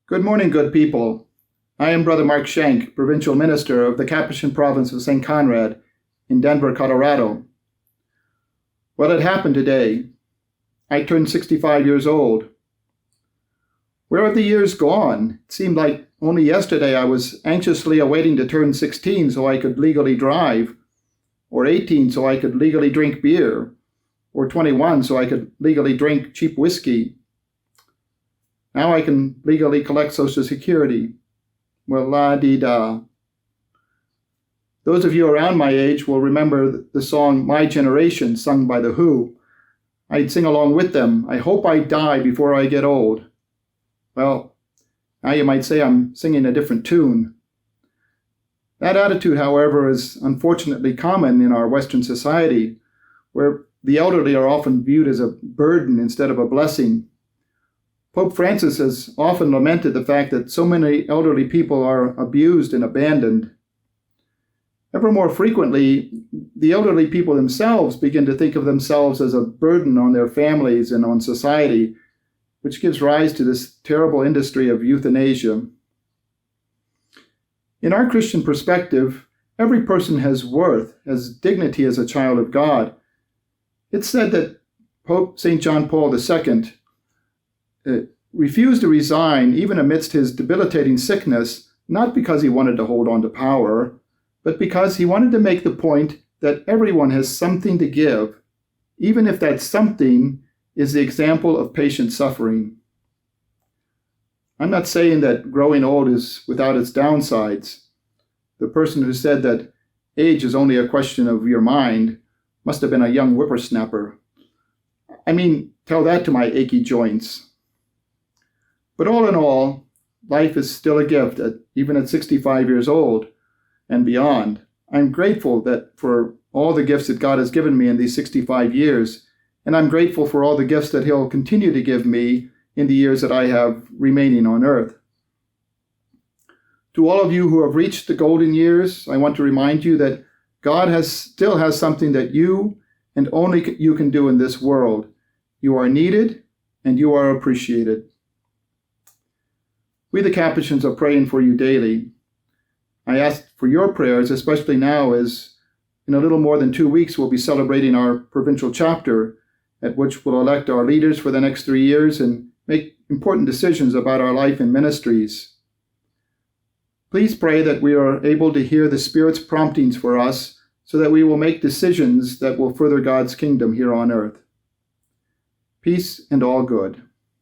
Good morning, good people. I am Brother Mark Schenk, Provincial Minister of the Capuchin Province of St. Conrad in Denver, Colorado. What had happened today? I turned 65 years old. Where have the years gone? It seemed like only yesterday I was anxiously awaiting to turn 16 so I could legally drive, or 18 so I could legally drink beer, or 21 so I could legally drink cheap whiskey. Now I can legally collect Social Security. Well, la-dee-da. Those of you around my age will remember the song My Generation, sung by The Who. I'd sing along with them. I hope I die before I get old. Well, now you might say I'm singing a different tune. That attitude, however, is unfortunately common in our Western society, where the elderly are often viewed as a burden instead of a blessing. Pope Francis has often lamented the fact that so many elderly people are abused and abandoned. Ever more frequently, the elderly people themselves begin to think of themselves as a burden on their families and on society, which gives rise to this terrible industry of euthanasia. In our Christian perspective, every person has worth, has dignity as a child of God. It's said that Pope St. John Paul II refused to resign even amidst his debilitating sickness, not because he wanted to hold on to power, but because he wanted to make the point that everyone has something to give, even if that something is the example of patient suffering. I'm not saying that growing old is without its downsides. The person who said that age is only a question of your mind must have been a young whippersnapper. I mean, tell that to my achy joints. But all in all, life is still a gift, even at 65 years old and beyond. I'm grateful for all the gifts that God has given me in these 65 years, and I'm grateful for all the gifts that He'll continue to give me in the years that I have remaining on earth. To all of you who have reached the golden years, I want to remind you that God still has something that you and only you can do in this world. You are needed and you are appreciated. We, the Capuchins, are praying for you daily. I ask for your prayers, especially now as in a little more than 2 weeks we'll be celebrating our provincial chapter, at which we'll elect our leaders for the next 3 years and make important decisions about our life and ministries. Please pray that we are able to hear the Spirit's promptings for us so that we will make decisions that will further God's kingdom here on earth. Peace and all good.